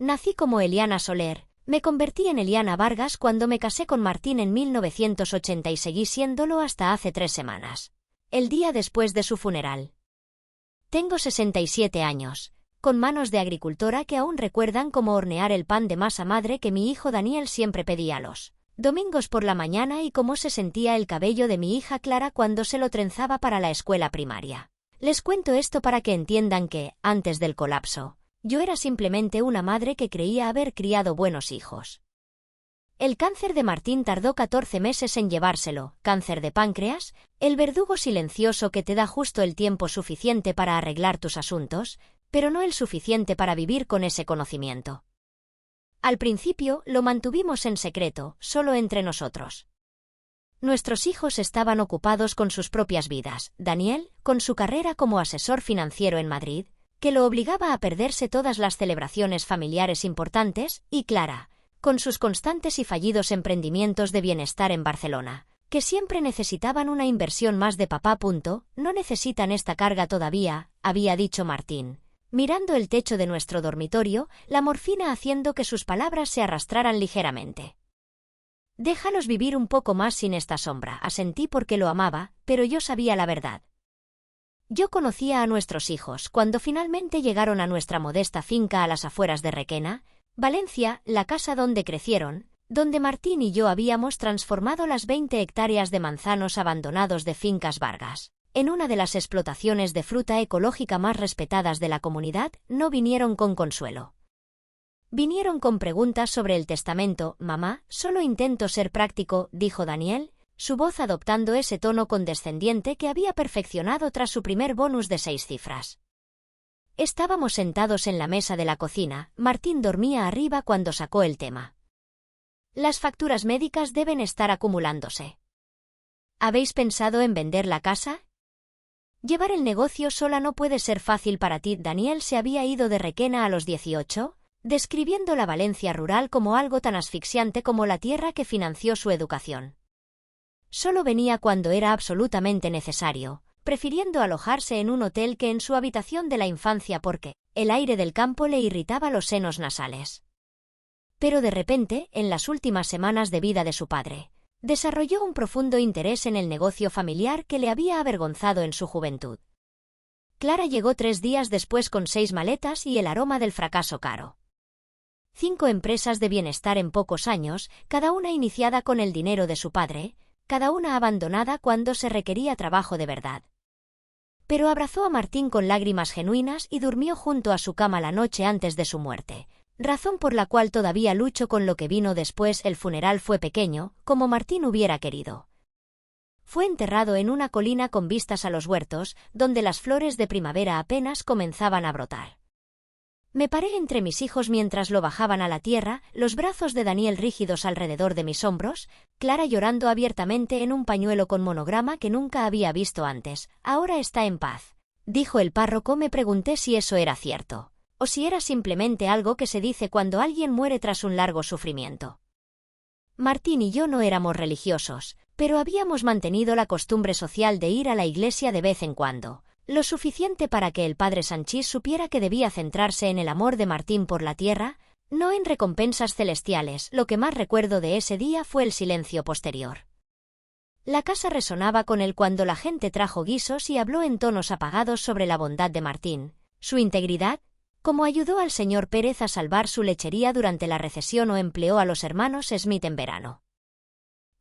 Nací como Eliana Soler, me convertí en Eliana Vargas cuando me casé con Martín en 1980 y seguí siéndolo hasta hace 3 semanas. El día después de su funeral. Tengo 67 años, con manos de agricultora que aún recuerdan cómo hornear el pan de masa madre que mi hijo Daniel siempre pedía los domingos por la mañana y cómo se sentía el cabello de mi hija Clara cuando se lo trenzaba para la escuela primaria. Les cuento esto para que entiendan que, antes del colapso, yo era simplemente una madre que creía haber criado buenos hijos. El cáncer de Martín tardó 14 meses en llevárselo, cáncer de páncreas, el verdugo silencioso que te da justo el tiempo suficiente para arreglar tus asuntos, pero no el suficiente para vivir con ese conocimiento. Al principio lo mantuvimos en secreto, solo entre nosotros. Nuestros hijos estaban ocupados con sus propias vidas, Daniel, con su carrera como asesor financiero en Madrid, que lo obligaba a perderse todas las celebraciones familiares importantes, y Clara, con sus constantes y fallidos emprendimientos de bienestar en Barcelona, que siempre necesitaban una inversión más de papá. No necesitan esta carga todavía, había dicho Martín, mirando el techo de nuestro dormitorio, la morfina haciendo que sus palabras se arrastraran ligeramente. Déjalos vivir un poco más sin esta sombra, asentí porque lo amaba, pero yo sabía la verdad. Yo conocía a nuestros hijos cuando finalmente llegaron a nuestra modesta finca a las afueras de Requena, Valencia, la casa donde crecieron, donde Martín y yo habíamos transformado las 20 hectáreas de manzanos abandonados de Fincas Vargas en una de las explotaciones de fruta ecológica más respetadas de la comunidad. No vinieron con consuelo. Vinieron con preguntas sobre el testamento. Mamá, solo intento ser práctico, dijo Daniel, su voz adoptando ese tono condescendiente que había perfeccionado tras su primer bonus de 6 cifras. Estábamos sentados en la mesa de la cocina, Martín dormía arriba cuando sacó el tema. Las facturas médicas deben estar acumulándose. ¿Habéis pensado en vender la casa? Llevar el negocio sola no puede ser fácil para ti. Daniel se había ido de Requena a los 18, describiendo la Valencia rural como algo tan asfixiante como la tierra que financió su educación. Solo venía cuando era absolutamente necesario, prefiriendo alojarse en un hotel que en su habitación de la infancia porque el aire del campo le irritaba los senos nasales. Pero de repente, en las últimas semanas de vida de su padre, desarrolló un profundo interés en el negocio familiar que le había avergonzado en su juventud. Clara llegó 3 días después con 6 maletas y el aroma del fracaso caro. 5 empresas de bienestar en pocos años, cada una iniciada con el dinero de su padre, cada una abandonada cuando se requería trabajo de verdad. Pero abrazó a Martín con lágrimas genuinas y durmió junto a su cama la noche antes de su muerte, razón por la cual todavía lucho con lo que vino después. El funeral fue pequeño, como Martín hubiera querido. Fue enterrado en una colina con vistas a los huertos, donde las flores de primavera apenas comenzaban a brotar. Me paré entre mis hijos mientras lo bajaban a la tierra, los brazos de Daniel rígidos alrededor de mis hombros, Clara llorando abiertamente en un pañuelo con monograma que nunca había visto antes. Ahora está en paz, dijo el párroco. Me pregunté si eso era cierto, o si era simplemente algo que se dice cuando alguien muere tras un largo sufrimiento. Martín y yo no éramos religiosos, pero habíamos mantenido la costumbre social de ir a la iglesia de vez en cuando, lo suficiente para que el padre Sanchís supiera que debía centrarse en el amor de Martín por la tierra, no en recompensas celestiales. Lo que más recuerdo de ese día fue el silencio posterior. La casa resonaba con él cuando la gente trajo guisos y habló en tonos apagados sobre la bondad de Martín, su integridad, cómo ayudó al señor Pérez a salvar su lechería durante la recesión o empleó a los hermanos Smith en verano.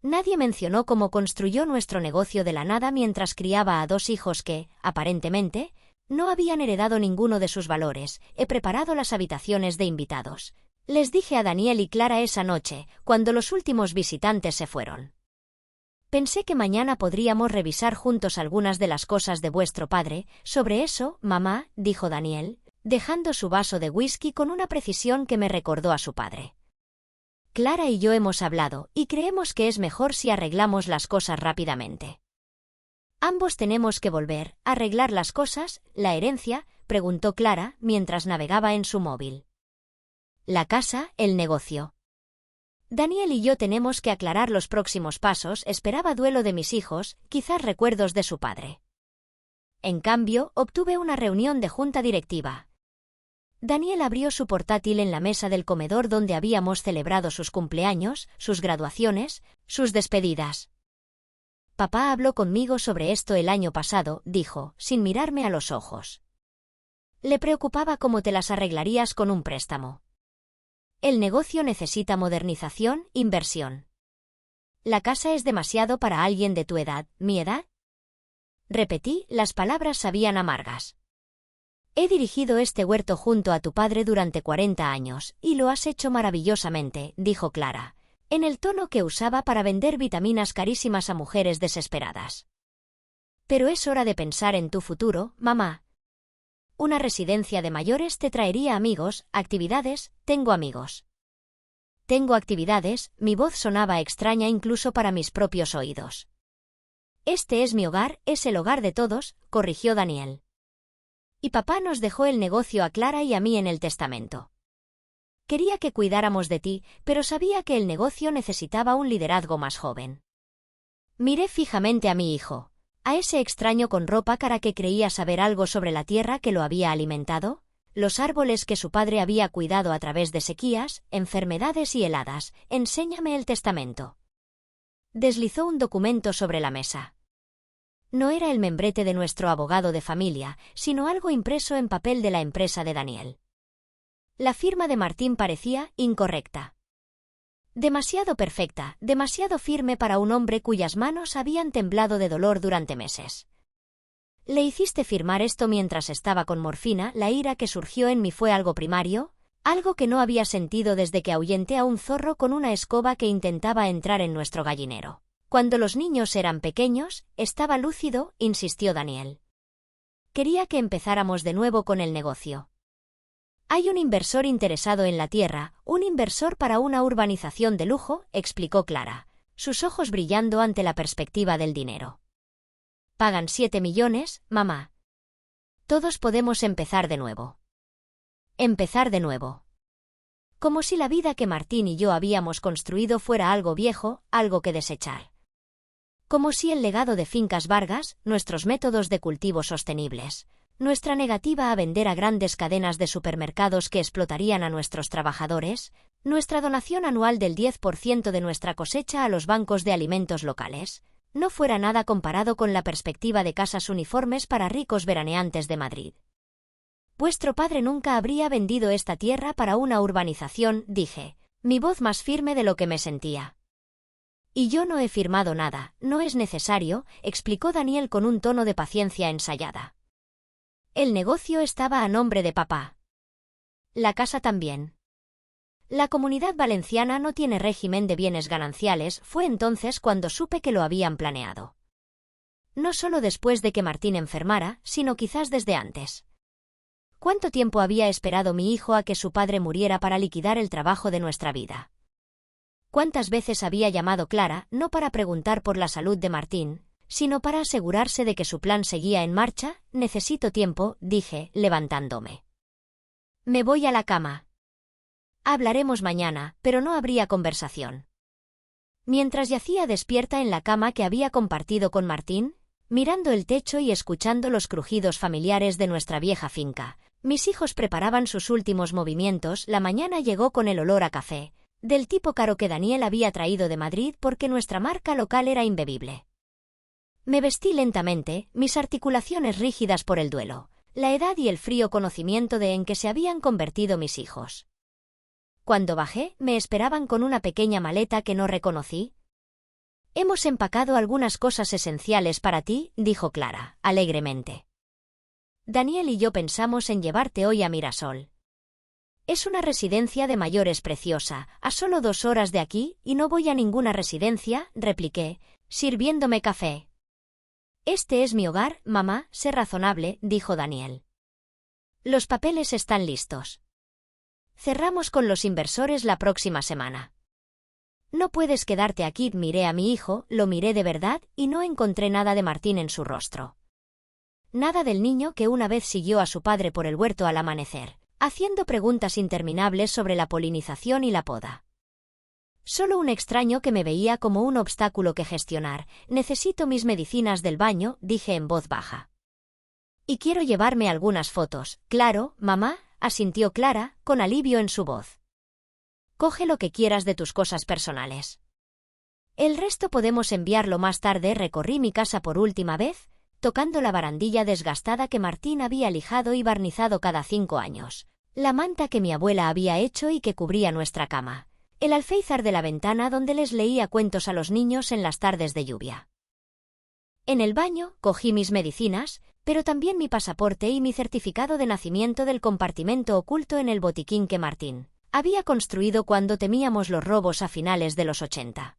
Nadie mencionó cómo construyó nuestro negocio de la nada mientras criaba a 2 hijos que, aparentemente, no habían heredado ninguno de sus valores. He preparado las habitaciones de invitados, les dije a Daniel y Clara esa noche, cuando los últimos visitantes se fueron. Pensé que mañana podríamos revisar juntos algunas de las cosas de vuestro padre. Sobre eso, mamá, dijo Daniel, dejando su vaso de whisky con una precisión que me recordó a su padre. Clara y yo hemos hablado, y creemos que es mejor si arreglamos las cosas rápidamente. Ambos tenemos que volver a arreglar las cosas. ¿La herencia?, preguntó Clara mientras navegaba en su móvil. La casa, el negocio. Daniel y yo tenemos que aclarar los próximos pasos. Esperaba duelo de mis hijos, quizás recuerdos de su padre. En cambio, obtuve una reunión de junta directiva. Daniel abrió su portátil en la mesa del comedor donde habíamos celebrado sus cumpleaños, sus graduaciones, sus despedidas. Papá habló conmigo sobre esto el año pasado, dijo, sin mirarme a los ojos. Le preocupaba cómo te las arreglarías con un préstamo. El negocio necesita modernización, inversión. La casa es demasiado para alguien de tu edad, ¿mi edad? Repetí, las palabras sabían amargas. He dirigido este huerto junto a tu padre durante 40 años, y lo has hecho maravillosamente, dijo Clara, en el tono que usaba para vender vitaminas carísimas a mujeres desesperadas. Pero es hora de pensar en tu futuro, mamá. Una residencia de mayores te traería amigos, actividades, tengo amigos. Tengo actividades, mi voz sonaba extraña incluso para mis propios oídos. Este es mi hogar, es el hogar de todos, corrigió Daniel. Y papá nos dejó el negocio a Clara y a mí en el testamento. Quería que cuidáramos de ti, pero sabía que el negocio necesitaba un liderazgo más joven. Miré fijamente a mi hijo, a ese extraño con ropa cara que creía saber algo sobre la tierra que lo había alimentado, los árboles que su padre había cuidado a través de sequías, enfermedades y heladas. Enséñame el testamento. Deslizó un documento sobre la mesa. No era el membrete de nuestro abogado de familia, sino algo impreso en papel de la empresa de Daniel. La firma de Martín parecía incorrecta. Demasiado perfecta, demasiado firme para un hombre cuyas manos habían temblado de dolor durante meses. ¿Le hiciste firmar esto mientras estaba con morfina? La ira que surgió en mí fue algo primario, algo que no había sentido desde que ahuyenté a un zorro con una escoba que intentaba entrar en nuestro gallinero. Cuando los niños eran pequeños, estaba lúcido, insistió Daniel. Quería que empezáramos de nuevo con el negocio. Hay un inversor interesado en la tierra, un inversor para una urbanización de lujo, explicó Clara, sus ojos brillando ante la perspectiva del dinero. Pagan 7 millones, mamá. Todos podemos empezar de nuevo. Empezar de nuevo. Como si la vida que Martín y yo habíamos construido fuera algo viejo, algo que desechar. Como si el legado de Fincas Vargas, nuestros métodos de cultivo sostenibles, nuestra negativa a vender a grandes cadenas de supermercados que explotarían a nuestros trabajadores, nuestra donación anual del 10% de nuestra cosecha a los bancos de alimentos locales, no fuera nada comparado con la perspectiva de casas uniformes para ricos veraneantes de Madrid. Vuestro padre nunca habría vendido esta tierra para una urbanización, dije, mi voz más firme de lo que me sentía. Y yo no he firmado nada, no es necesario, explicó Daniel con un tono de paciencia ensayada. El negocio estaba a nombre de papá. La casa también. La Comunidad Valenciana no tiene régimen de bienes gananciales, fue entonces cuando supe que lo habían planeado. No solo después de que Martín enfermara, sino quizás desde antes. ¿Cuánto tiempo había esperado mi hijo a que su padre muriera para liquidar el trabajo de nuestra vida? ¿Cuántas veces había llamado Clara, no para preguntar por la salud de Martín, sino para asegurarse de que su plan seguía en marcha? Necesito tiempo, dije, levantándome. Me voy a la cama. Hablaremos mañana, pero no habría conversación. Mientras yacía despierta en la cama que había compartido con Martín, mirando el techo y escuchando los crujidos familiares de nuestra vieja finca, mis hijos preparaban sus últimos movimientos. La mañana llegó con el olor a café, del tipo caro que Daniel había traído de Madrid porque nuestra marca local era imbebible. Me vestí lentamente, mis articulaciones rígidas por el duelo, la edad y el frío conocimiento de en que se habían convertido mis hijos. Cuando bajé, me esperaban con una pequeña maleta que no reconocí. Hemos empacado algunas cosas esenciales para ti, dijo Clara, alegremente. Daniel y yo pensamos en llevarte hoy a Mirasol. Es una residencia de mayores preciosa, a solo 2 horas de aquí, y no voy a ninguna residencia, repliqué, sirviéndome café. Este es mi hogar, mamá, sé razonable, dijo Daniel. Los papeles están listos. Cerramos con los inversores la próxima semana. No puedes quedarte aquí, miré a mi hijo, lo miré de verdad, y no encontré nada de Martín en su rostro. Nada del niño que una vez siguió a su padre por el huerto al amanecer, haciendo preguntas interminables sobre la polinización y la poda. Solo un extraño que me veía como un obstáculo que gestionar. Necesito mis medicinas del baño, dije en voz baja. Y quiero llevarme algunas fotos. Claro, mamá, asintió Clara, con alivio en su voz. Coge lo que quieras de tus cosas personales. El resto podemos enviarlo más tarde. Recorrí mi casa por última vez, tocando la barandilla desgastada que Martín había lijado y barnizado cada 5 años, la manta que mi abuela había hecho y que cubría nuestra cama, el alféizar de la ventana donde les leía cuentos a los niños en las tardes de lluvia. En el baño cogí mis medicinas, pero también mi pasaporte y mi certificado de nacimiento del compartimento oculto en el botiquín que Martín había construido cuando temíamos los robos a finales de los 80.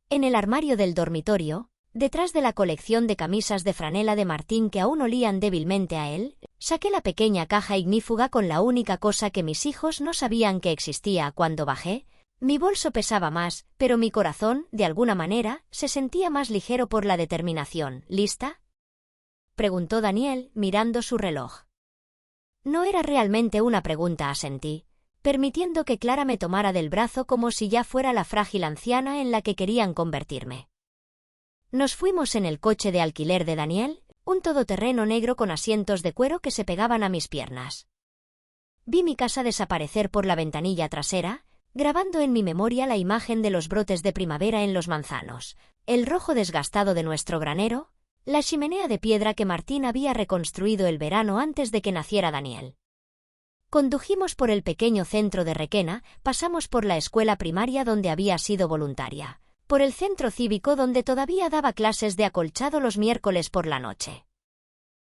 En el armario del dormitorio, detrás de la colección de camisas de franela de Martín que aún olían débilmente a él, saqué la pequeña caja ignífuga con la única cosa que mis hijos no sabían que existía. Cuando bajé, mi bolso pesaba más, pero mi corazón, de alguna manera, se sentía más ligero por la determinación. ¿Lista?, preguntó Daniel, mirando su reloj. No era realmente una pregunta, asentí, permitiendo que Clara me tomara del brazo como si ya fuera la frágil anciana en la que querían convertirme. Nos fuimos en el coche de alquiler de Daniel, un todoterreno negro con asientos de cuero que se pegaban a mis piernas. Vi mi casa desaparecer por la ventanilla trasera, grabando en mi memoria la imagen de los brotes de primavera en los manzanos, el rojo desgastado de nuestro granero, la chimenea de piedra que Martín había reconstruido el verano antes de que naciera Daniel. Condujimos por el pequeño centro de Requena, pasamos por la escuela primaria donde había sido voluntaria, por el centro cívico donde todavía daba clases de acolchado los miércoles por la noche.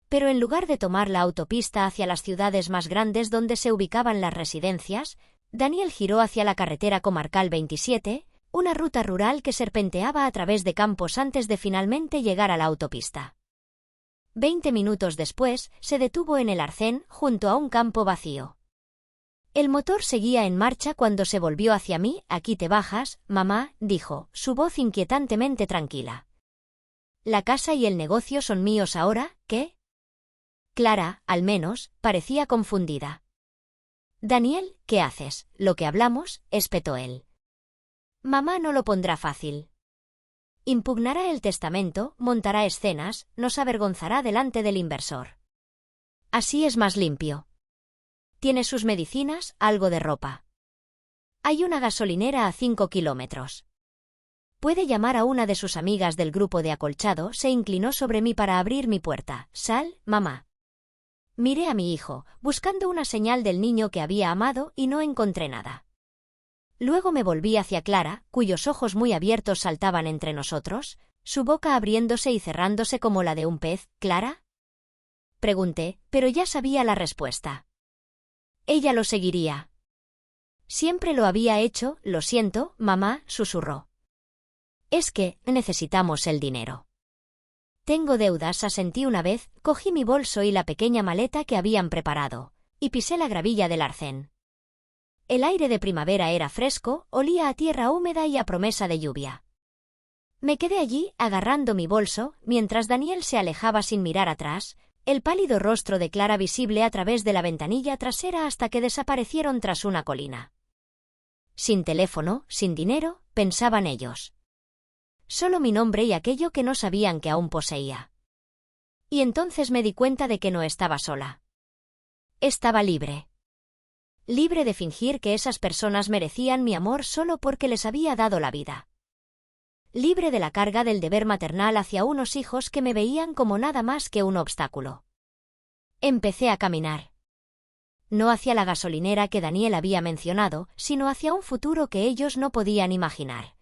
Pero en lugar de tomar la autopista hacia las ciudades más grandes donde se ubicaban las residencias, Daniel giró hacia la carretera comarcal 27, una ruta rural que serpenteaba a través de campos antes de finalmente llegar a la autopista. 20 minutos después, se detuvo en el arcén, junto a un campo vacío. El motor seguía en marcha cuando se volvió hacia mí. «Aquí te bajas, mamá», dijo, su voz inquietantemente tranquila. «La casa y el negocio son míos ahora, ¿qué?». Clara, al menos, parecía confundida. «Daniel, ¿qué haces? Lo que hablamos», espetó él. «Mamá no lo pondrá fácil. Impugnará el testamento, montará escenas, nos avergonzará delante del inversor. Así es más limpio. Tiene sus medicinas, algo de ropa. Hay una gasolinera a 5 kilómetros. Puede llamar a una de sus amigas del grupo de acolchado». Se inclinó sobre mí para abrir mi puerta. «Sal, mamá». Miré a mi hijo, buscando una señal del niño que había amado, y no encontré nada. Luego me volví hacia Clara, cuyos ojos muy abiertos saltaban entre nosotros, su boca abriéndose y cerrándose como la de un pez. «¿Clara?», pregunté, pero ya sabía la respuesta. Ella lo seguiría. Siempre lo había hecho. «Lo siento, mamá», susurró. «Es que necesitamos el dinero». «Tengo deudas», asentí una vez, cogí mi bolso y la pequeña maleta que habían preparado, y pisé la gravilla del arcén. El aire de primavera era fresco, olía a tierra húmeda y a promesa de lluvia. Me quedé allí, agarrando mi bolso, mientras Daniel se alejaba sin mirar atrás, el pálido rostro de Clara visible a través de la ventanilla trasera hasta que desaparecieron tras una colina. Sin teléfono, sin dinero, pensaban ellos. Solo mi nombre y aquello que no sabían que aún poseía. Y entonces me di cuenta de que no estaba sola. Estaba libre. Libre de fingir que esas personas merecían mi amor solo porque les había dado la vida. Libre de la carga del deber maternal hacia unos hijos que me veían como nada más que un obstáculo. Empecé a caminar. No hacia la gasolinera que Daniel había mencionado, sino hacia un futuro que ellos no podían imaginar.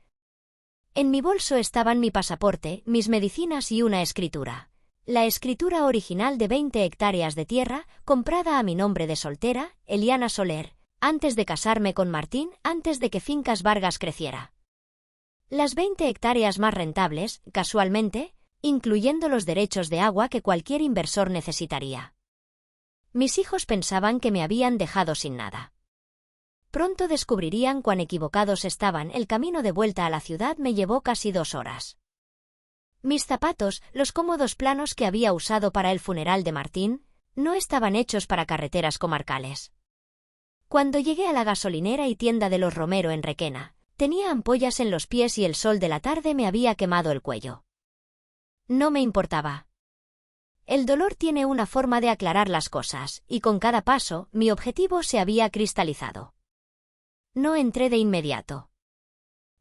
En mi bolso estaban mi pasaporte, mis medicinas y una escritura. La escritura original de 20 hectáreas de tierra, comprada a mi nombre de soltera, Eliana Soler, antes de casarme con Martín, antes de que Fincas Vargas creciera. Las 20 hectáreas más rentables, casualmente, incluyendo los derechos de agua que cualquier inversor necesitaría. Mis hijos pensaban que me habían dejado sin nada. Pronto descubrirían cuán equivocados estaban. El camino de vuelta a la ciudad me llevó casi 2 horas. Mis zapatos, los cómodos planos que había usado para el funeral de Martín, no estaban hechos para carreteras comarcales. Cuando llegué a la gasolinera y tienda de los Romero en Requena, tenía ampollas en los pies y el sol de la tarde me había quemado el cuello. No me importaba. El dolor tiene una forma de aclarar las cosas, y con cada paso, mi objetivo se había cristalizado. No entré de inmediato.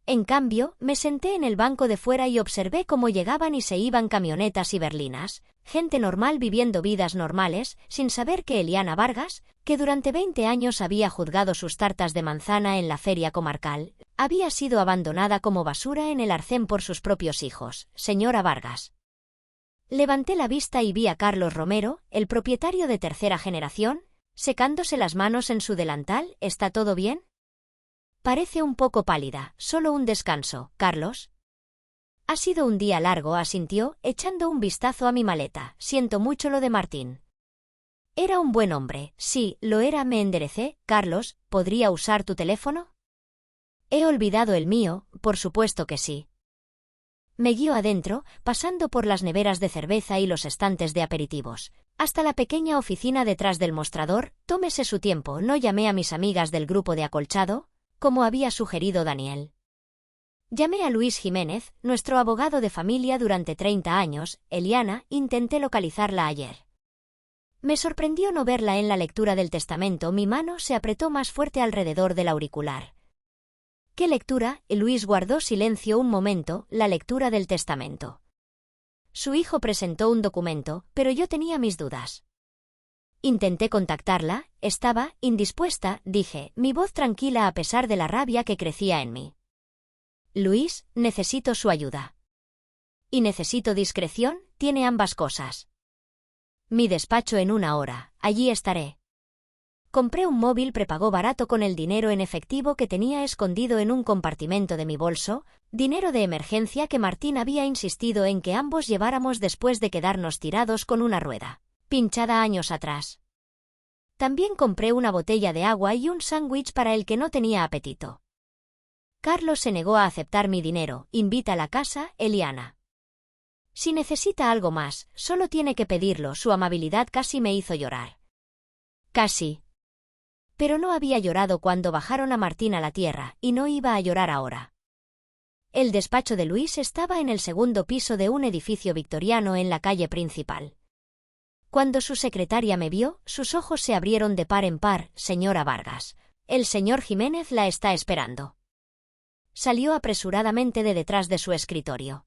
En cambio, me senté en el banco de fuera y observé cómo llegaban y se iban camionetas y berlinas, gente normal viviendo vidas normales, sin saber que Eliana Vargas, que durante 20 años había juzgado sus tartas de manzana en la feria comarcal, había sido abandonada como basura en el arcén por sus propios hijos. Señora Vargas. Levanté la vista y vi a Carlos Romero, el propietario de tercera generación, secándose las manos en su delantal. ¿Está todo bien? Parece un poco pálida. Solo un descanso, Carlos. Ha sido un día largo, asintió, echando un vistazo a mi maleta. Siento mucho lo de Martín. Era un buen hombre. Sí, lo era. Me enderecé. Carlos, ¿podría usar tu teléfono? He olvidado el mío. Por supuesto que sí. Me guió adentro, pasando por las neveras de cerveza y los estantes de aperitivos, hasta la pequeña oficina detrás del mostrador. Tómese su tiempo. No llamé a mis amigas del grupo de acolchado, como había sugerido Daniel. Llamé a Luis Jiménez, nuestro abogado de familia durante 30 años. Eliana, intenté localizarla ayer. Me sorprendió no verla en la lectura del testamento. Mi mano se apretó más fuerte alrededor del auricular. ¿Qué lectura? Luis guardó silencio un momento. La lectura del testamento. Su hijo presentó un documento, pero yo tenía mis dudas. Intenté contactarla. Estaba indispuesta, dije, mi voz tranquila a pesar de la rabia que crecía en mí. Luis, necesito su ayuda. Y necesito discreción. Tiene ambas cosas. Mi despacho en 1 hora. Allí estaré. Compré un móvil prepago barato con el dinero en efectivo que tenía escondido en un compartimento de mi bolso, dinero de emergencia que Martín había insistido en que ambos lleváramos después de quedarnos tirados con una rueda pinchada años atrás. También compré una botella de agua y un sándwich para el que no tenía apetito. Carlos se negó a aceptar mi dinero. Invita a la casa, Eliana. Si necesita algo más, solo tiene que pedirlo. Su amabilidad casi me hizo llorar. Casi. Pero no había llorado cuando bajaron a Martín a la tierra, y no iba a llorar ahora. El despacho de Luis estaba en el 2º piso de un edificio victoriano en la calle principal. Cuando su secretaria me vio, sus ojos se abrieron de par en par. Señora Vargas, el señor Jiménez la está esperando. Salió apresuradamente de detrás de su escritorio.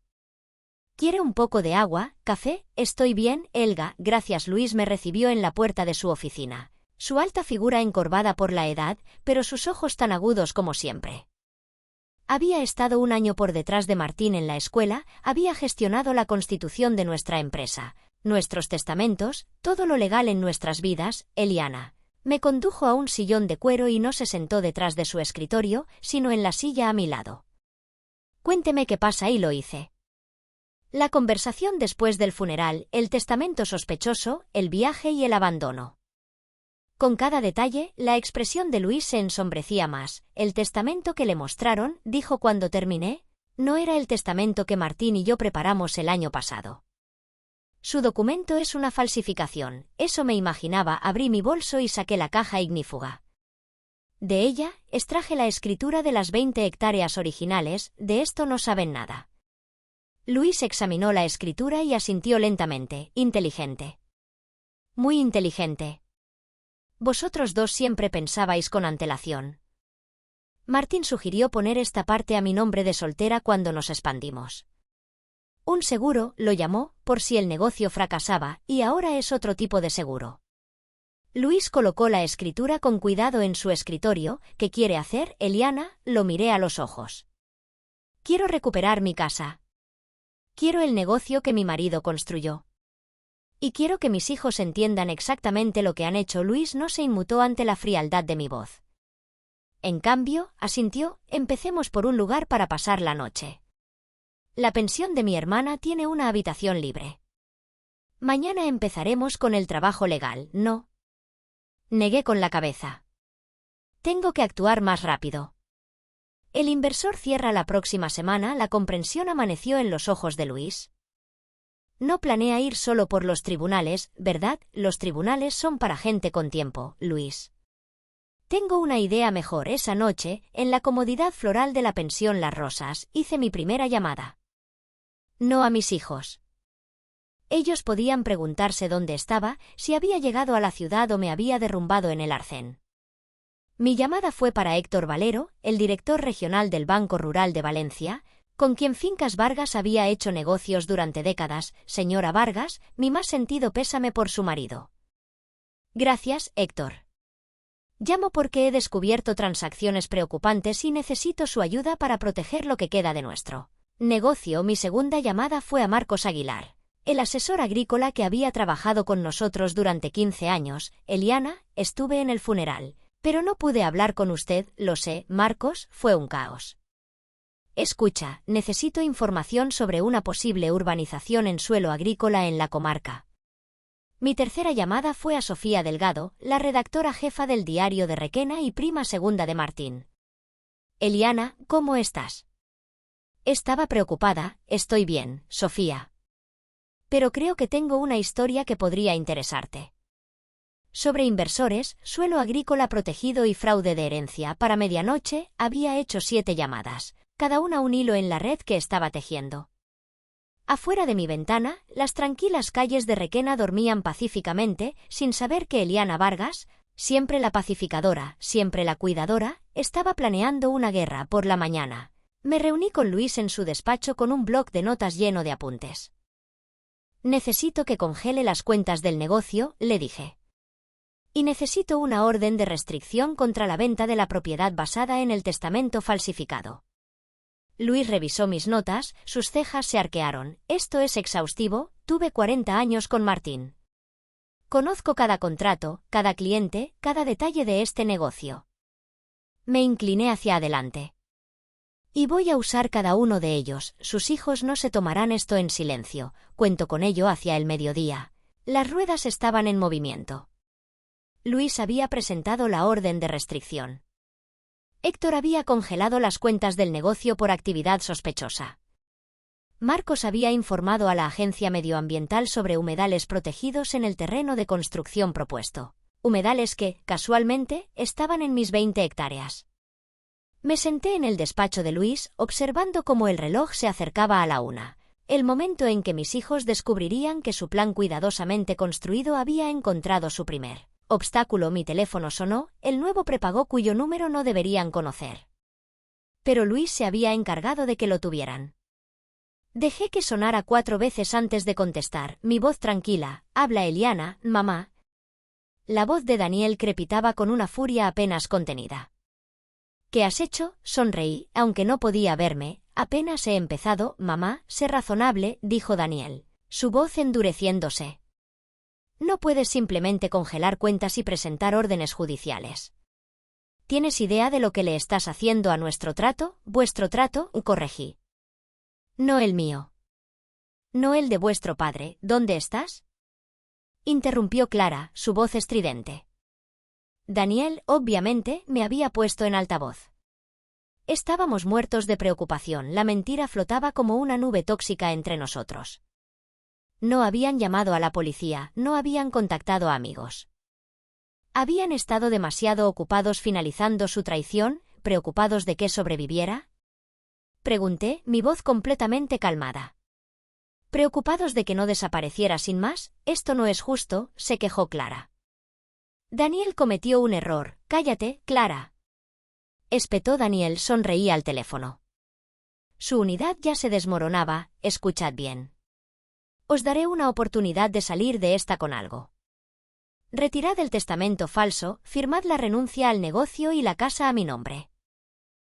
¿Quiere un poco de agua, café? Estoy bien, Elga, gracias. Luis me recibió en la puerta de su oficina. Su alta figura encorvada por la edad, pero sus ojos tan agudos como siempre. Había estado 1 año por detrás de Martín en la escuela, había gestionado la constitución de nuestra empresa, nuestros testamentos, todo lo legal en nuestras vidas. Eliana me condujo a un sillón de cuero y no se sentó detrás de su escritorio, sino en la silla a mi lado. Cuénteme qué pasa, y lo hice. La conversación después del funeral, el testamento sospechoso, el viaje y el abandono. Con cada detalle, la expresión de Luis se ensombrecía más. El testamento que le mostraron, dijo cuando terminé, no era el testamento que Martín y yo preparamos el año pasado. Su documento es una falsificación. Eso me imaginaba. Abrí mi bolso y saqué la caja ignífuga. De ella, extraje la escritura de las 20 hectáreas originales. De esto no saben nada. Luis examinó la escritura y asintió lentamente. Inteligente. Muy inteligente. Vosotros dos siempre pensabais con antelación. Martín sugirió poner esta parte a mi nombre de soltera cuando nos expandimos. Un seguro, lo llamó, por si el negocio fracasaba, y ahora es otro tipo de seguro. Luis colocó la escritura con cuidado en su escritorio. ¿Qué quiere hacer, Eliana? Lo miré a los ojos. Quiero recuperar mi casa. Quiero el negocio que mi marido construyó. Y quiero que mis hijos entiendan exactamente lo que han hecho. Luis no se inmutó ante la frialdad de mi voz. En cambio, asintió, empecemos por un lugar para pasar la noche. La pensión de mi hermana tiene una habitación libre. Mañana empezaremos con el trabajo legal, ¿no? Negué con la cabeza. Tengo que actuar más rápido. El inversor cierra la próxima semana. La comprensión amaneció en los ojos de Luis. No planea ir solo por los tribunales, ¿verdad? Los tribunales son para gente con tiempo, Luis. Tengo una idea mejor. Esa noche, en la comodidad floral de la pensión Las Rosas, hice mi primera llamada. No a mis hijos. Ellos podían preguntarse dónde estaba, si había llegado a la ciudad o me había derrumbado en el arcén. Mi llamada fue para Héctor Valero, el director regional del Banco Rural de Valencia, con quien Fincas Vargas había hecho negocios durante décadas. Señora Vargas, mi más sentido pésame por su marido. Gracias, Héctor. Llamo porque he descubierto transacciones preocupantes y necesito su ayuda para proteger lo que queda de nuestro negocio. Mi segunda llamada fue a Marcos Aguilar, el asesor agrícola que había trabajado con nosotros durante 15 años. Eliana, estuve en el funeral, pero no pude hablar con usted, lo sé, Marcos, fue un caos. Escucha, necesito información sobre una posible urbanización en suelo agrícola en la comarca. Mi tercera llamada fue a Sofía Delgado, la redactora jefa del Diario de Requena y prima segunda de Martín. Eliana, ¿cómo estás? Estaba preocupada. Estoy bien, Sofía. Pero creo que tengo una historia que podría interesarte. Sobre inversores, suelo agrícola protegido y fraude de herencia. Para medianoche, había hecho 7 llamadas, cada una un hilo en la red que estaba tejiendo. Afuera de mi ventana, las tranquilas calles de Requena dormían pacíficamente, sin saber que Eliana Vargas, siempre la pacificadora, siempre la cuidadora, estaba planeando una guerra. Por la mañana, me reuní con Luis en su despacho con un bloc de notas lleno de apuntes. Necesito que congele las cuentas del negocio, le dije. Y necesito una orden de restricción contra la venta de la propiedad basada en el testamento falsificado. Luis revisó mis notas, sus cejas se arquearon. Esto es exhaustivo, tuve 40 años con Martín. Conozco cada contrato, cada cliente, cada detalle de este negocio. Me incliné hacia adelante. Y voy a usar cada uno de ellos. Sus hijos no se tomarán esto en silencio. Cuento con ello hacia el mediodía. Las ruedas estaban en movimiento. Luis había presentado la orden de restricción. Héctor había congelado las cuentas del negocio por actividad sospechosa. Marcos había informado a la agencia medioambiental sobre humedales protegidos en el terreno de construcción propuesto. Humedales que, casualmente, estaban en mis 20 hectáreas. Me senté en el despacho de Luis, observando cómo el reloj se acercaba a la 1, el momento en que mis hijos descubrirían que su plan cuidadosamente construido había encontrado su primer obstáculo. Mi teléfono sonó, el nuevo prepago cuyo número no deberían conocer. Pero Luis se había encargado de que lo tuvieran. Dejé que sonara 4 veces antes de contestar. Mi voz tranquila, habla Eliana, mamá. La voz de Daniel crepitaba con una furia apenas contenida. ¿Qué has hecho? Sonreí, aunque no podía verme. Apenas he empezado, mamá, sé razonable, dijo Daniel, su voz endureciéndose. No puedes simplemente congelar cuentas y presentar órdenes judiciales. ¿Tienes idea de lo que le estás haciendo a nuestro trato? Vuestro trato, corregí. No el mío. No el de vuestro padre. ¿Dónde estás? Interrumpió Clara, su voz estridente. Daniel, obviamente, me había puesto en altavoz. Estábamos muertos de preocupación. La mentira flotaba como una nube tóxica entre nosotros. No habían llamado a la policía, no habían contactado a amigos. ¿Habían estado demasiado ocupados finalizando su traición, preocupados de que sobreviviera? Pregunté, mi voz completamente calmada. ¿Preocupados de que no desapareciera sin más? Esto no es justo, se quejó Clara. Daniel cometió un error. Cállate, Clara. Espetó Daniel, sonreía al teléfono. Su unidad ya se desmoronaba, escuchad bien. Os daré una oportunidad de salir de esta con algo. Retirad el testamento falso, firmad la renuncia al negocio y la casa a mi nombre.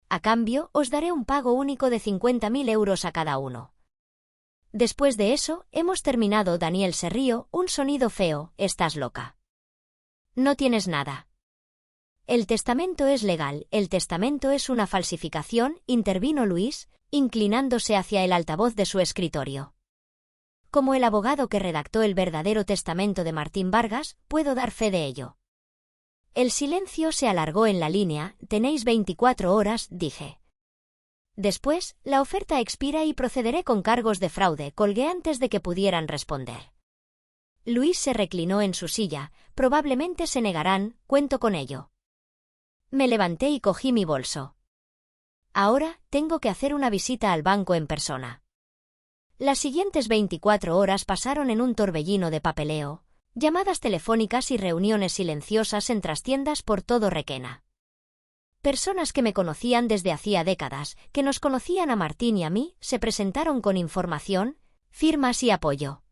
A cambio, os daré un pago único de 50.000 euros a cada uno. Después de eso, hemos terminado. Daniel se rió, un sonido feo. Estás loca. No tienes nada. El testamento es legal, el testamento es una falsificación, intervino Luis, inclinándose hacia el altavoz de su escritorio. Como el abogado que redactó el verdadero testamento de Martín Vargas, puedo dar fe de ello. El silencio se alargó en la línea. Tenéis 24 horas, dije. Después, la oferta expira y procederé con cargos de fraude. Colgué antes de que pudieran responder. Luis se reclinó en su silla. Probablemente se negarán, cuento con ello. Me levanté y cogí mi bolso. Ahora, tengo que hacer una visita al banco en persona. Las siguientes 24 horas pasaron en un torbellino de papeleo, llamadas telefónicas y reuniones silenciosas en trastiendas por todo Requena. Personas que me conocían desde hacía décadas, que nos conocían a Martín y a mí, se presentaron con información, firmas y apoyo.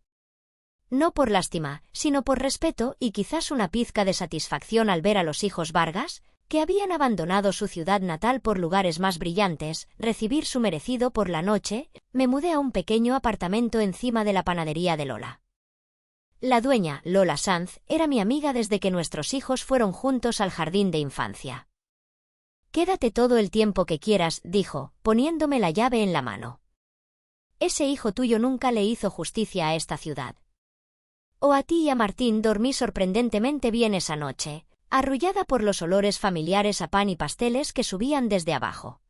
No por lástima, sino por respeto y quizás una pizca de satisfacción al ver a los hijos Vargas, que habían abandonado su ciudad natal por lugares más brillantes, recibir su merecido por la noche. Me mudé a un pequeño apartamento encima de la panadería de Lola. La dueña, Lola Sanz, era mi amiga desde que nuestros hijos fueron juntos al jardín de infancia. «Quédate todo el tiempo que quieras», dijo, poniéndome la llave en la mano. «Ese hijo tuyo nunca le hizo justicia a esta ciudad. O a ti y a Martín dormí sorprendentemente bien esa noche, arrullada por los olores familiares a pan y pasteles que subían desde abajo.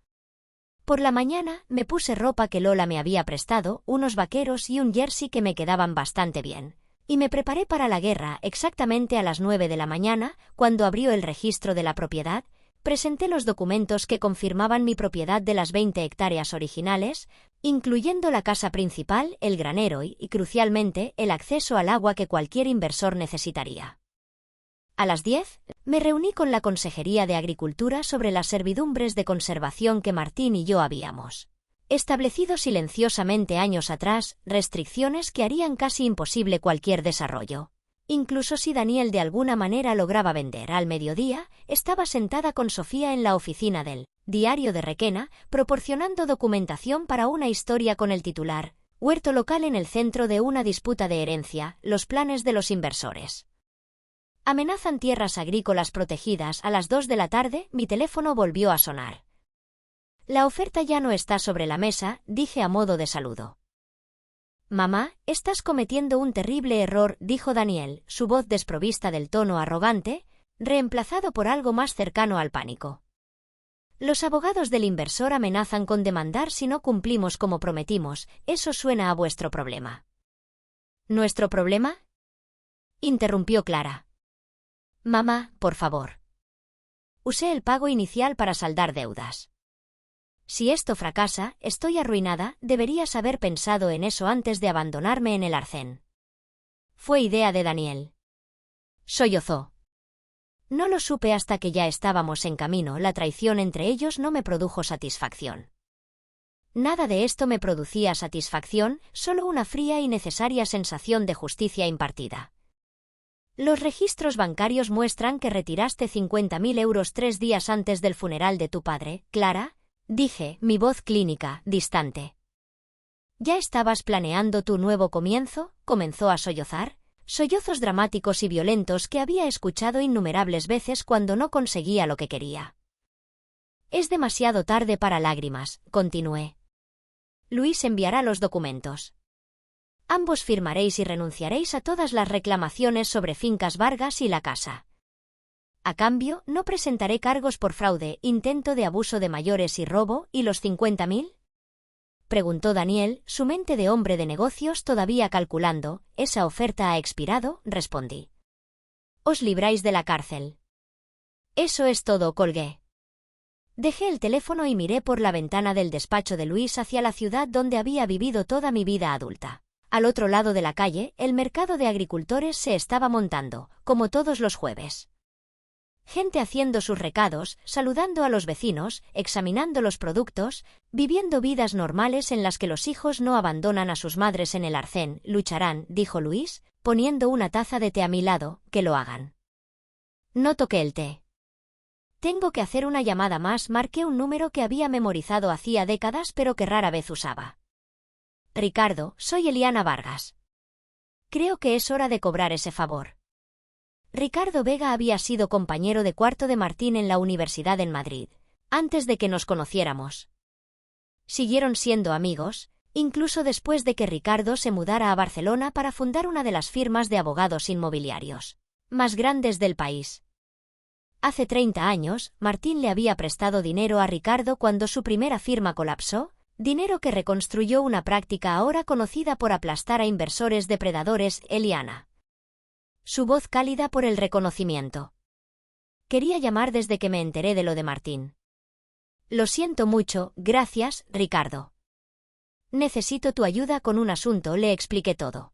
Por la mañana me puse ropa que Lola me había prestado, unos vaqueros y un jersey que me quedaban bastante bien, y me preparé para la guerra exactamente a las 9 de la mañana, cuando abrió el registro de la propiedad. Presenté los documentos que confirmaban mi propiedad de las 20 hectáreas originales, incluyendo la casa principal, el granero y, crucialmente, el acceso al agua que cualquier inversor necesitaría. A las 10, me reuní con la Consejería de Agricultura sobre las servidumbres de conservación que Martín y yo habíamos establecido silenciosamente años atrás, restricciones que harían casi imposible cualquier desarrollo. Incluso si Daniel de alguna manera lograba vender al mediodía, estaba sentada con Sofía en la oficina del Diario de Requena, proporcionando documentación para una historia con el titular «Huerto local en el centro de una disputa de herencia, los planes de los inversores». Amenazan tierras agrícolas protegidas. A las 2 de la tarde, mi teléfono volvió a sonar. «La oferta ya no está sobre la mesa», dije a modo de saludo. «Mamá, estás cometiendo un terrible error», dijo Daniel, su voz desprovista del tono arrogante, reemplazado por algo más cercano al pánico. «Los abogados del inversor amenazan con demandar si no cumplimos como prometimos. Eso suena a vuestro problema». «¿Nuestro problema?», interrumpió Clara. «Mamá, por favor. Usé el pago inicial para saldar deudas. Si esto fracasa, estoy arruinada. Deberías haber pensado en eso antes de abandonarme en el arcén». Fue idea de Daniel. Sollozó. No lo supe hasta que ya estábamos en camino. La traición entre ellos no me produjo satisfacción. Nada de esto me producía satisfacción, solo una fría y necesaria sensación de justicia impartida. «Los registros bancarios muestran que retiraste 50.000 euros 3 días antes del funeral de tu padre, Clara», dije, mi voz clínica, distante. «¿Ya estabas planeando tu nuevo comienzo?», comenzó a sollozar, sollozos dramáticos y violentos que había escuchado innumerables veces cuando no conseguía lo que quería. «Es demasiado tarde para lágrimas», continué. «Luis enviará los documentos. Ambos firmaréis y renunciaréis a todas las reclamaciones sobre Fincas Vargas y la casa. A cambio, no presentaré cargos por fraude, intento de abuso de mayores y robo. ¿Y los 50.000? Preguntó Daniel, su mente de hombre de negocios todavía calculando. «Esa oferta ha expirado», respondí. «Os libráis de la cárcel». «Eso es todo», colgué. Dejé el teléfono y miré por la ventana del despacho de Luis hacia la ciudad donde había vivido toda mi vida adulta. Al otro lado de la calle, el mercado de agricultores se estaba montando, como todos los jueves. Gente haciendo sus recados, saludando a los vecinos, examinando los productos, viviendo vidas normales en las que los hijos no abandonan a sus madres en el arcén. «Lucharán», dijo Luis, poniendo una taza de té a mi lado. «Que lo hagan». No toqué el té. «Tengo que hacer una llamada más». Marqué un número que había memorizado hacía décadas pero que rara vez usaba. «Ricardo, soy Eliana Vargas. Creo que es hora de cobrar ese favor». Ricardo Vega había sido compañero de cuarto de Martín en la universidad en Madrid, antes de que nos conociéramos. Siguieron siendo amigos, incluso después de que Ricardo se mudara a Barcelona para fundar una de las firmas de abogados inmobiliarios más grandes del país. Hace 30 años, Martín le había prestado dinero a Ricardo cuando su primera firma colapsó, dinero que reconstruyó una práctica ahora conocida por aplastar a inversores depredadores. «Eliana». Su voz cálida por el reconocimiento. «Quería llamar desde que me enteré de lo de Martín». «Lo siento mucho, gracias, Ricardo». Necesito tu ayuda con un asunto, le expliqué todo.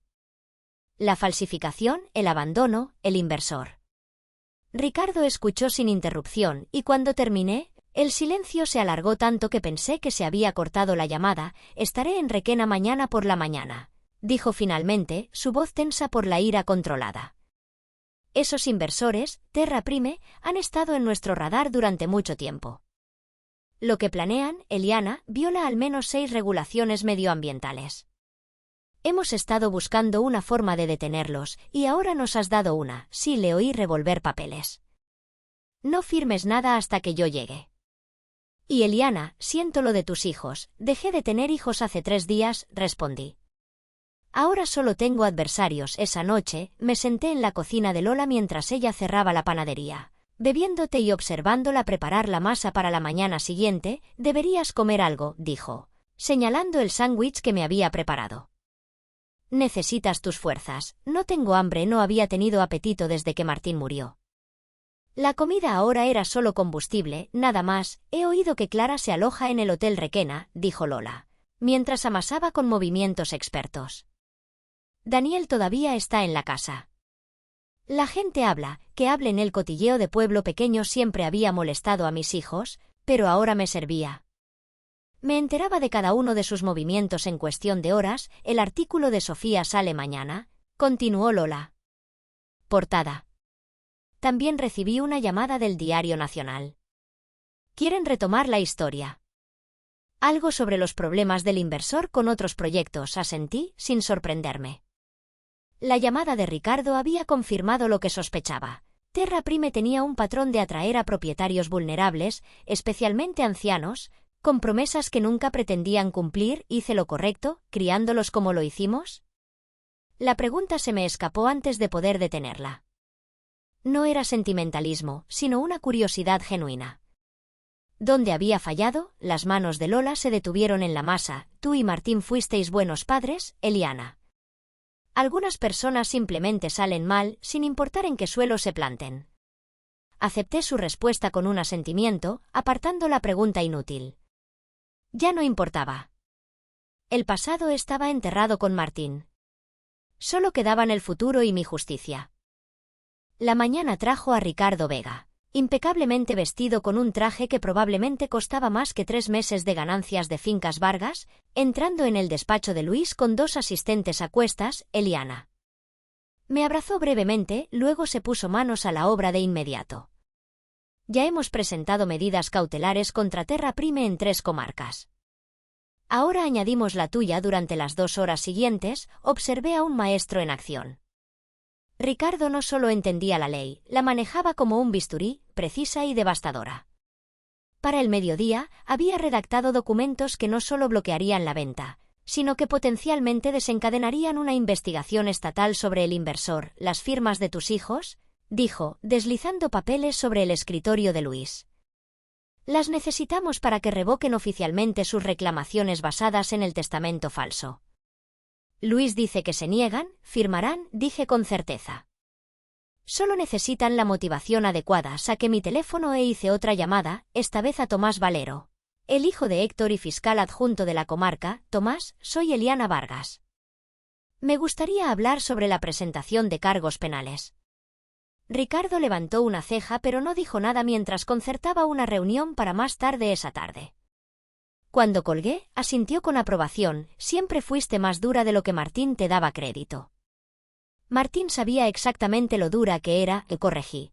La falsificación, el abandono, el inversor. Ricardo escuchó sin interrupción, y cuando terminé, el silencio se alargó tanto que pensé que se había cortado la llamada. Estaré en Requena mañana por la mañana, dijo finalmente, su voz tensa por la ira controlada. Esos inversores, Terra Prime, han estado en nuestro radar durante mucho tiempo. Lo que planean, Eliana, viola al menos 6 regulaciones medioambientales. Hemos estado buscando una forma de detenerlos, y ahora nos has dado una. Sí, le oí revolver papeles. No firmes nada hasta que yo llegue. Y Eliana, siento lo de tus hijos. Dejé de tener hijos hace 3 días, respondí. Ahora solo tengo adversarios. Esa noche, me senté en la cocina de Lola mientras ella cerraba la panadería. Bebiendo té y observándola preparar la masa para la mañana siguiente. Deberías comer algo, dijo, señalando el sándwich que me había preparado. Necesitas tus fuerzas. No tengo hambre, no había tenido apetito desde que Martín murió. La comida ahora era solo combustible, nada más. He oído que Clara se aloja en el Hotel Requena, dijo Lola, mientras amasaba con movimientos expertos. Daniel todavía está en la casa. La gente habla, que hablen. El cotilleo de pueblo pequeño siempre había molestado a mis hijos, pero ahora me servía. Me enteraba de cada uno de sus movimientos en cuestión de horas. El artículo de Sofía sale mañana, continuó Lola. Portada. También recibí una llamada del Diario Nacional. Quieren retomar la historia. Algo sobre los problemas del inversor con otros proyectos, asentí, sin sorprenderme. La llamada de Ricardo había confirmado lo que sospechaba. Terra Prime tenía un patrón de atraer a propietarios vulnerables, especialmente ancianos, con promesas que nunca pretendían cumplir. ¿Hice lo correcto, criándolos como lo hicimos? La pregunta se me escapó antes de poder detenerla. No era sentimentalismo, sino una curiosidad genuina. ¿Dónde había fallado? Las manos de Lola se detuvieron en la masa. Tú y Martín fuisteis buenos padres, Eliana. Algunas personas simplemente salen mal, sin importar en qué suelo se planten. Acepté su respuesta con un asentimiento, apartando la pregunta inútil. Ya no importaba. El pasado estaba enterrado con Martín. Solo quedaban el futuro y mi justicia. La mañana trajo a Ricardo Vega, impecablemente vestido con un traje que probablemente costaba más que 3 meses de ganancias de Fincas Vargas, entrando en el despacho de Luis con 2 asistentes a cuestas, Eliana. Me abrazó brevemente, luego se puso manos a la obra de inmediato. Ya hemos presentado medidas cautelares contra Terra Prime en 3 comarcas. Ahora añadimos la tuya. Durante las 2 horas siguientes, observé a un maestro en acción. Ricardo no solo entendía la ley, la manejaba como un bisturí, precisa y devastadora. Para el mediodía, había redactado documentos que no solo bloquearían la venta, sino que potencialmente desencadenarían una investigación estatal sobre el inversor. ¿Las firmas de tus hijos?, dijo, deslizando papeles sobre el escritorio de Luis. Las necesitamos para que revoquen oficialmente sus reclamaciones basadas en el testamento falso. Luis dice que se niegan, firmarán, dije con certeza. Solo necesitan la motivación adecuada. Saqué mi teléfono e hice otra llamada, esta vez a Tomás Valero, el hijo de Héctor y fiscal adjunto de la comarca. Tomás, soy Eliana Vargas. Me gustaría hablar sobre la presentación de cargos penales. Ricardo levantó una ceja pero no dijo nada mientras concertaba una reunión para más tarde esa tarde. Cuando colgué, asintió con aprobación. Siempre fuiste más dura de lo que Martín te daba crédito. Martín sabía exactamente lo dura que era, y corregí.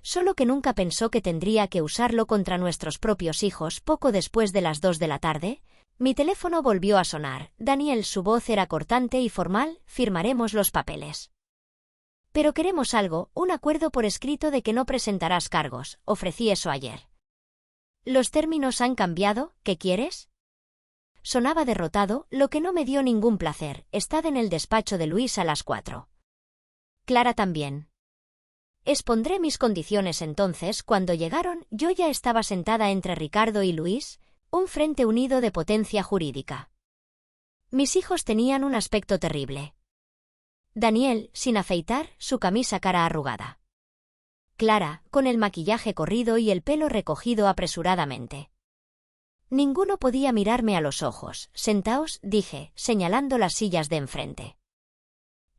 Solo que nunca pensó que tendría que usarlo contra nuestros propios hijos. Poco después de las 2 de la tarde, mi teléfono volvió a sonar. Daniel, su voz era cortante y formal. Firmaremos los papeles. Pero queremos algo, un acuerdo por escrito de que no presentarás cargos. Ofrecí eso ayer. ¿Los términos han cambiado? ¿Qué quieres? Sonaba derrotado, lo que no me dio ningún placer. Estad en el despacho de Luis a las 4. Clara también. Expondré mis condiciones. Entonces, cuando llegaron, yo ya estaba sentada entre Ricardo y Luis, un frente unido de potencia jurídica. Mis hijos tenían un aspecto terrible. Daniel, sin afeitar, su camisa cara arrugada. Clara, con el maquillaje corrido y el pelo recogido apresuradamente. Ninguno podía mirarme a los ojos. Sentaos, dije, señalando las sillas de enfrente.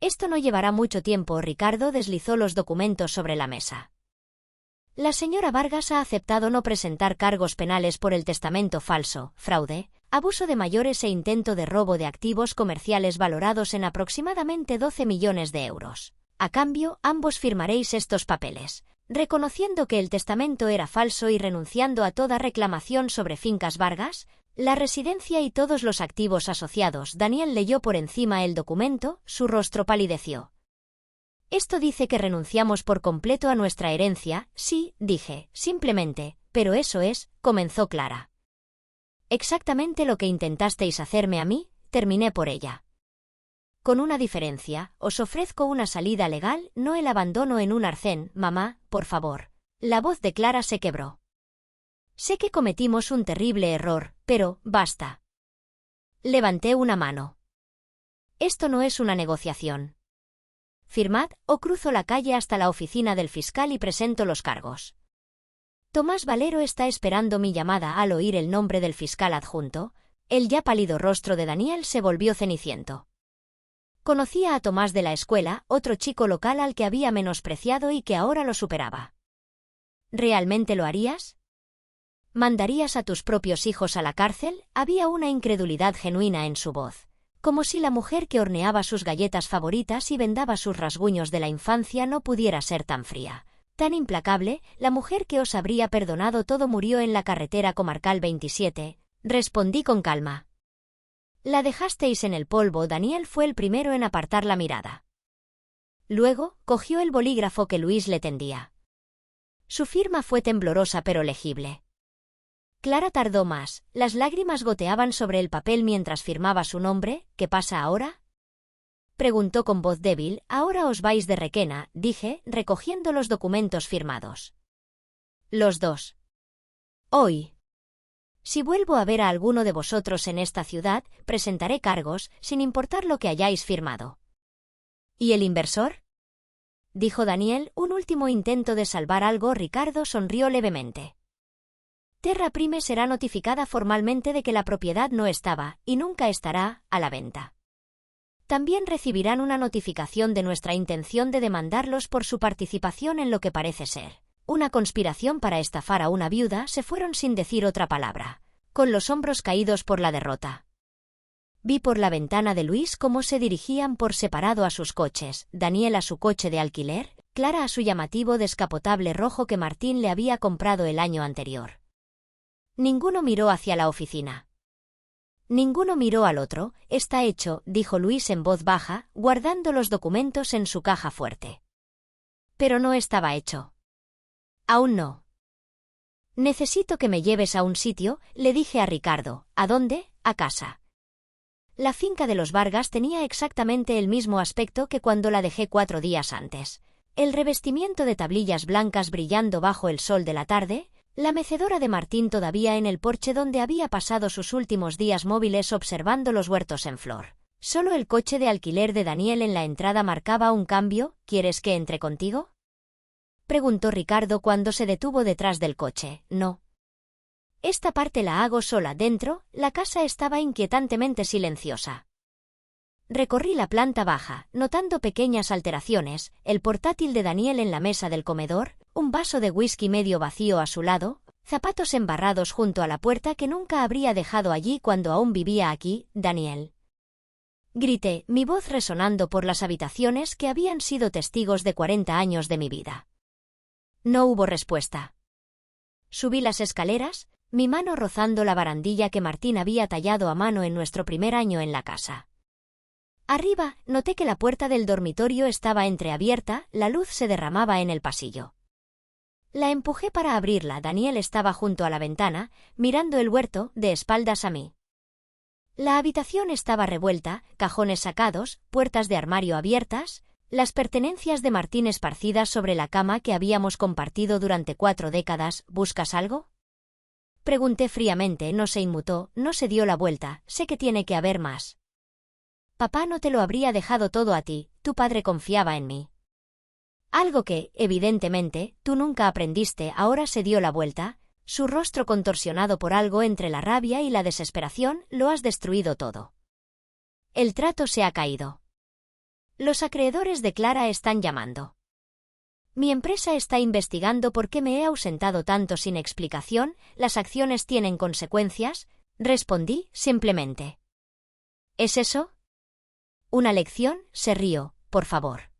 Esto no llevará mucho tiempo. Ricardo deslizó los documentos sobre la mesa. La señora Vargas ha aceptado no presentar cargos penales por el testamento falso, fraude, abuso de mayores e intento de robo de activos comerciales valorados en aproximadamente 12 millones de euros. A cambio, ambos firmaréis estos papeles, reconociendo que el testamento era falso y renunciando a toda reclamación sobre Fincas Vargas, la residencia y todos los activos asociados. Daniel leyó por encima el documento, su rostro palideció. Esto dice que renunciamos por completo a nuestra herencia. Sí, dije, simplemente, pero eso es, comenzó Clara. Exactamente lo que intentasteis hacerme a mí, terminé por ella. Con una diferencia, os ofrezco una salida legal, no el abandono en un arcén. Mamá, por favor. La voz de Clara se quebró. Sé que cometimos un terrible error, pero, basta. Levanté una mano. Esto no es una negociación. Firmad, o cruzo la calle hasta la oficina del fiscal y presento los cargos. Tomás Valero está esperando mi llamada. Al oír el nombre del fiscal adjunto, el ya pálido rostro de Daniel se volvió ceniciento. Conocía a Tomás de la escuela, otro chico local al que había menospreciado y que ahora lo superaba. ¿Realmente lo harías? ¿Mandarías a tus propios hijos a la cárcel? Había una incredulidad genuina en su voz. Como si la mujer que horneaba sus galletas favoritas y vendaba sus rasguños de la infancia no pudiera ser tan fría, tan implacable. La mujer que os habría perdonado todo murió en la carretera comarcal 27, respondí con calma. La dejasteis en el polvo. Daniel fue el primero en apartar la mirada. Luego, cogió el bolígrafo que Luis le tendía. Su firma fue temblorosa pero legible. Clara tardó más, las lágrimas goteaban sobre el papel mientras firmaba su nombre. ¿Qué pasa ahora?, preguntó con voz débil. Ahora os vais de Requena, dije, recogiendo los documentos firmados. Los dos. Hoy. Si vuelvo a ver a alguno de vosotros en esta ciudad, presentaré cargos, sin importar lo que hayáis firmado. ¿Y el inversor?, dijo Daniel, un último intento de salvar algo. Ricardo sonrió levemente. Terra Prime será notificada formalmente de que la propiedad no estaba, y nunca estará, a la venta. También recibirán una notificación de nuestra intención de demandarlos por su participación en lo que parece ser una conspiración para estafar a una viuda. Se fueron sin decir otra palabra, con los hombros caídos por la derrota. Vi por la ventana de Luis cómo se dirigían por separado a sus coches, Daniel a su coche de alquiler, Clara a su llamativo descapotable rojo que Martín le había comprado el año anterior. Ninguno miró hacia la oficina. Ninguno miró al otro. Está hecho, dijo Luis en voz baja, guardando los documentos en su caja fuerte. Pero no estaba hecho. Aún no. Necesito que me lleves a un sitio, le dije a Ricardo. ¿A dónde? A casa. La finca de los Vargas tenía exactamente el mismo aspecto que cuando la dejé 4 días antes. El revestimiento de tablillas blancas brillando bajo el sol de la tarde, la mecedora de Martín todavía en el porche donde había pasado sus últimos días móviles observando los huertos en flor. Solo el coche de alquiler de Daniel en la entrada marcaba un cambio. ¿Quieres que entre contigo?, preguntó Ricardo cuando se detuvo detrás del coche. No. Esta parte la hago sola. Dentro, la casa estaba inquietantemente silenciosa. Recorrí la planta baja, notando pequeñas alteraciones, el portátil de Daniel en la mesa del comedor, un vaso de whisky medio vacío a su lado, zapatos embarrados junto a la puerta que nunca habría dejado allí cuando aún vivía aquí. Daniel. Grité, mi voz resonando por las habitaciones que habían sido testigos de 40 años de mi vida. No hubo respuesta. Subí las escaleras, mi mano rozando la barandilla que Martín había tallado a mano en nuestro primer año en la casa. Arriba, noté que la puerta del dormitorio estaba entreabierta, la luz se derramaba en el pasillo. La empujé para abrirla. Daniel estaba junto a la ventana, mirando el huerto, de espaldas a mí. La habitación estaba revuelta, cajones sacados, puertas de armario abiertas, las pertenencias de Martín esparcidas sobre la cama que habíamos compartido durante 4 décadas. ¿Buscas algo?, pregunté fríamente. No se inmutó, no se dio la vuelta. Sé que tiene que haber más. Papá no te lo habría dejado todo a ti, tu padre confiaba en mí. Algo que, evidentemente, tú nunca aprendiste. Ahora se dio la vuelta, Su rostro contorsionado por algo entre la rabia y la desesperación, lo has destruido todo. El trato se ha caído. Los acreedores de Clara están llamando. Mi empresa está investigando por qué me he ausentado tanto sin explicación, las acciones tienen consecuencias, respondí simplemente. ¿Es eso? ¿Una lección? Se rió, por favor.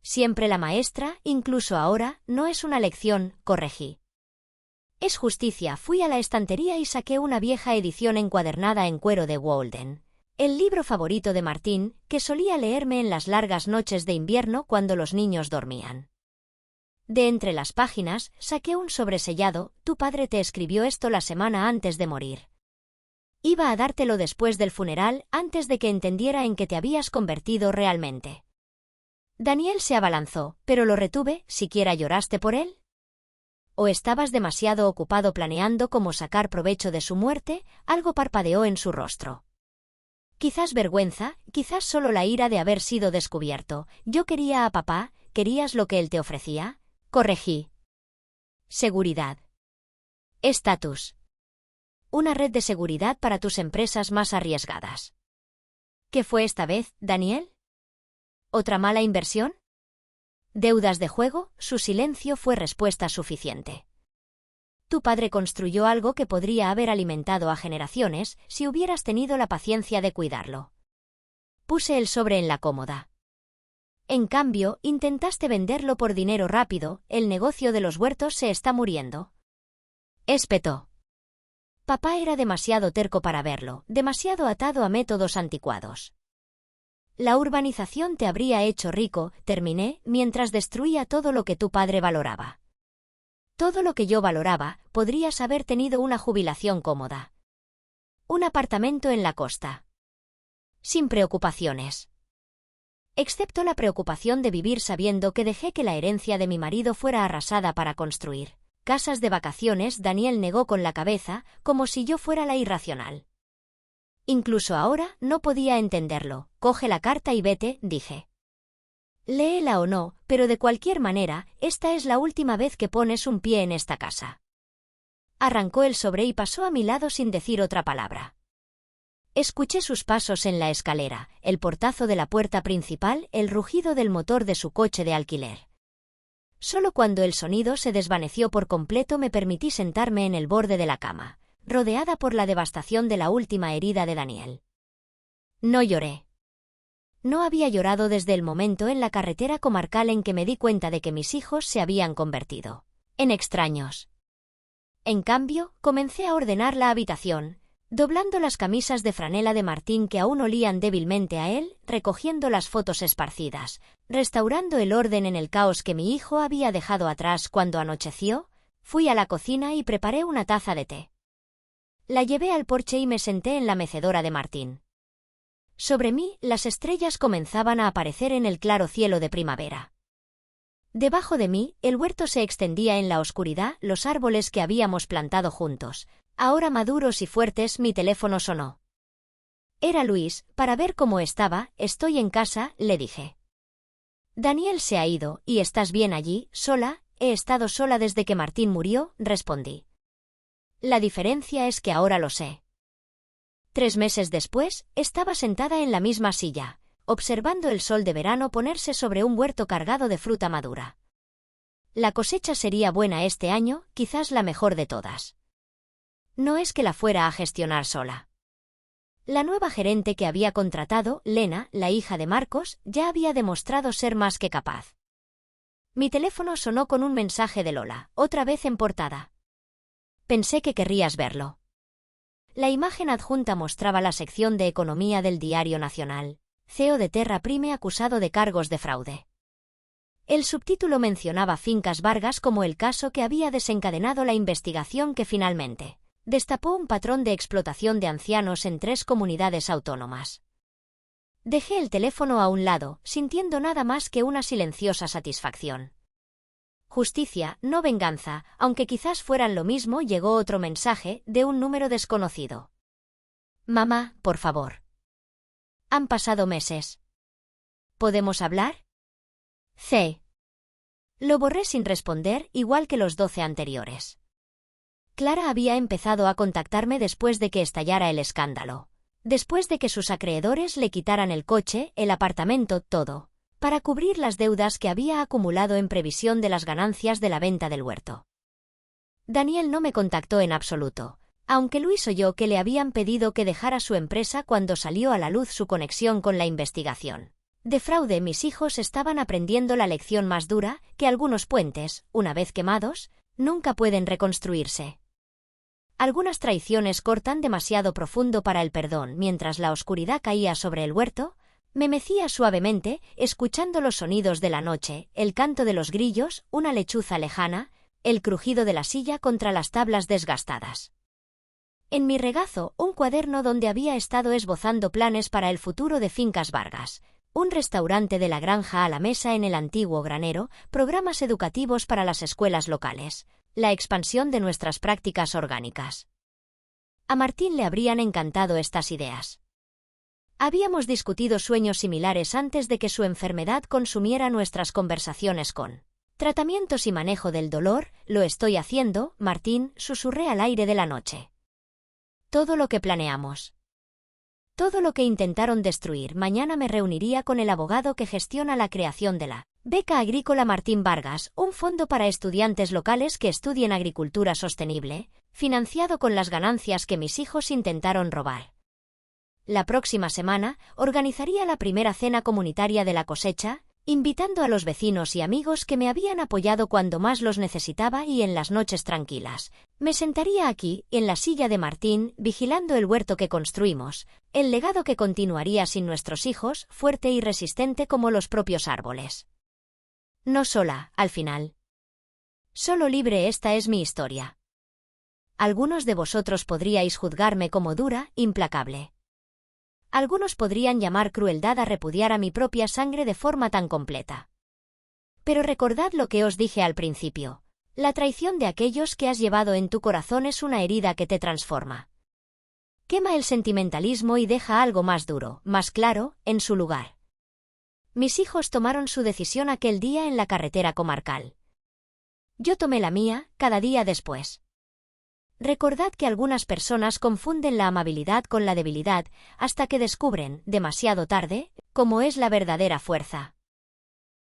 Siempre la maestra, incluso ahora, no es una lección, corregí. Es justicia, fui a la estantería y saqué una vieja edición encuadernada en cuero de Walden. El libro favorito de Martín, que solía leerme en las largas noches de invierno cuando los niños dormían. De entre las páginas, saqué un sobresellado, tu padre te escribió esto la semana antes de morir. Iba a dártelo después del funeral, antes de que entendiera en qué te habías convertido realmente. Daniel se abalanzó, pero lo retuve, ¿siquiera lloraste por él? ¿O estabas demasiado ocupado planeando cómo sacar provecho de su muerte? Algo parpadeó en su rostro. Quizás vergüenza, quizás solo la ira de haber sido descubierto. Yo quería a papá, ¿querías lo que él te ofrecía? Corregí. Seguridad. Estatus. Una red de seguridad para tus empresas más arriesgadas. ¿Qué fue esta vez, Daniel? ¿Otra mala inversión? ¿Deudas de juego? Su silencio fue respuesta suficiente. Tu padre construyó algo que podría haber alimentado a generaciones si hubieras tenido la paciencia de cuidarlo. Puse el sobre en la cómoda. En cambio, intentaste venderlo por dinero rápido, el negocio de los huertos se está muriendo. Espetó. Papá era demasiado terco para verlo, demasiado atado a métodos anticuados. La urbanización te habría hecho rico, terminé, mientras destruía todo lo que tu padre valoraba. Todo lo que yo valoraba, podrías haber tenido una jubilación cómoda. Un apartamento en la costa. Sin preocupaciones. Excepto la preocupación de vivir sabiendo que dejé que la herencia de mi marido fuera arrasada para construir casas de vacaciones. Daniel negó con la cabeza, como si yo fuera la irracional. Incluso ahora no podía entenderlo. Coge la carta y vete, dije. Léela o no, pero de cualquier manera, esta es la última vez que pones un pie en esta casa. Arrancó el sobre y pasó a mi lado sin decir otra palabra. Escuché sus pasos en la escalera, el portazo de la puerta principal, el rugido del motor de su coche de alquiler. Solo cuando el sonido se desvaneció por completo me permití sentarme en el borde de la cama, rodeada por la devastación de la última herida de Daniel. No lloré. No había llorado desde el momento en la carretera comarcal en que me di cuenta de que mis hijos se habían convertido en extraños. En cambio, comencé a ordenar la habitación, doblando las camisas de franela de Martín que aún olían débilmente a él, recogiendo las fotos esparcidas, restaurando el orden en el caos que mi hijo había dejado atrás cuando anocheció. Fui a la cocina y preparé una taza de té. La llevé al porche y me senté en la mecedora de Martín. Sobre mí, las estrellas comenzaban a aparecer en el claro cielo de primavera. Debajo de mí, el huerto se extendía en la oscuridad, los árboles que habíamos plantado juntos. Ahora maduros y fuertes. Mi teléfono sonó. Era Luis, para ver cómo estaba. Estoy en casa, le dije. Daniel se ha ido, ¿y estás bien allí, sola? He estado sola desde que Martín murió, respondí. La diferencia es que ahora lo sé. 3 meses después, estaba sentada en la misma silla, observando el sol de verano ponerse sobre un huerto cargado de fruta madura. La cosecha sería buena este año, quizás la mejor de todas. No es que la fuera a gestionar sola. La nueva gerente que había contratado, Lena, la hija de Marcos, ya había demostrado ser más que capaz. Mi teléfono sonó con un mensaje de Lola, otra vez en portada. Pensé que querrías verlo. La imagen adjunta mostraba la sección de Economía del Diario Nacional, CEO de Terra Prime acusado de cargos de fraude. El subtítulo mencionaba Fincas Vargas como el caso que había desencadenado la investigación que finalmente destapó un patrón de explotación de ancianos en 3 comunidades autónomas. Dejé el teléfono a un lado, sintiendo nada más que una silenciosa satisfacción. Justicia, no venganza, aunque quizás fueran lo mismo. Llegó otro mensaje, de un número desconocido. Mamá, por favor. Han pasado meses. ¿Podemos hablar? C. Lo borré sin responder, igual que los 12 anteriores. Clara había empezado a contactarme después de que estallara el escándalo. Después de que sus acreedores le quitaran el coche, el apartamento, todo, para cubrir las deudas que había acumulado en previsión de las ganancias de la venta del huerto. Daniel no me contactó en absoluto, aunque Luis oyó que le habían pedido que dejara su empresa cuando salió a la luz su conexión con la investigación de fraude. Mis hijos estaban aprendiendo la lección más dura, que algunos puentes, una vez quemados, nunca pueden reconstruirse. Algunas traiciones cortan demasiado profundo para el perdón. Mientras la oscuridad caía sobre el huerto, me mecía suavemente, escuchando los sonidos de la noche, el canto de los grillos, una lechuza lejana, el crujido de la silla contra las tablas desgastadas. En mi regazo, un cuaderno donde había estado esbozando planes para el futuro de Fincas Vargas, un restaurante de la granja a la mesa en el antiguo granero, programas educativos para las escuelas locales, la expansión de nuestras prácticas orgánicas. A Martín le habrían encantado estas ideas. Habíamos discutido sueños similares antes de que su enfermedad consumiera nuestras conversaciones con tratamientos y manejo del dolor. Lo estoy haciendo, Martín, susurré al aire de la noche. Todo lo que planeamos. Todo lo que intentaron destruir. Mañana me reuniría con el abogado que gestiona la creación de la Beca Agrícola Martín Vargas, un fondo para estudiantes locales que estudien agricultura sostenible, financiado con las ganancias que mis hijos intentaron robar. La próxima semana, organizaría la primera cena comunitaria de la cosecha, invitando a los vecinos y amigos que me habían apoyado cuando más los necesitaba, y en las noches tranquilas, me sentaría aquí, en la silla de Martín, vigilando el huerto que construimos, el legado que continuaría sin nuestros hijos, fuerte y resistente como los propios árboles. No sola, al final. Solo libre. Esta es mi historia. Algunos de vosotros podríais juzgarme como dura, implacable. Algunos podrían llamar crueldad a repudiar a mi propia sangre de forma tan completa. Pero recordad lo que os dije al principio. La traición de aquellos que has llevado en tu corazón es una herida que te transforma. Quema el sentimentalismo y deja algo más duro, más claro, en su lugar. Mis hijos tomaron su decisión aquel día en la carretera comarcal. Yo tomé la mía, cada día después. Recordad que algunas personas confunden la amabilidad con la debilidad hasta que descubren, demasiado tarde, cómo es la verdadera fuerza.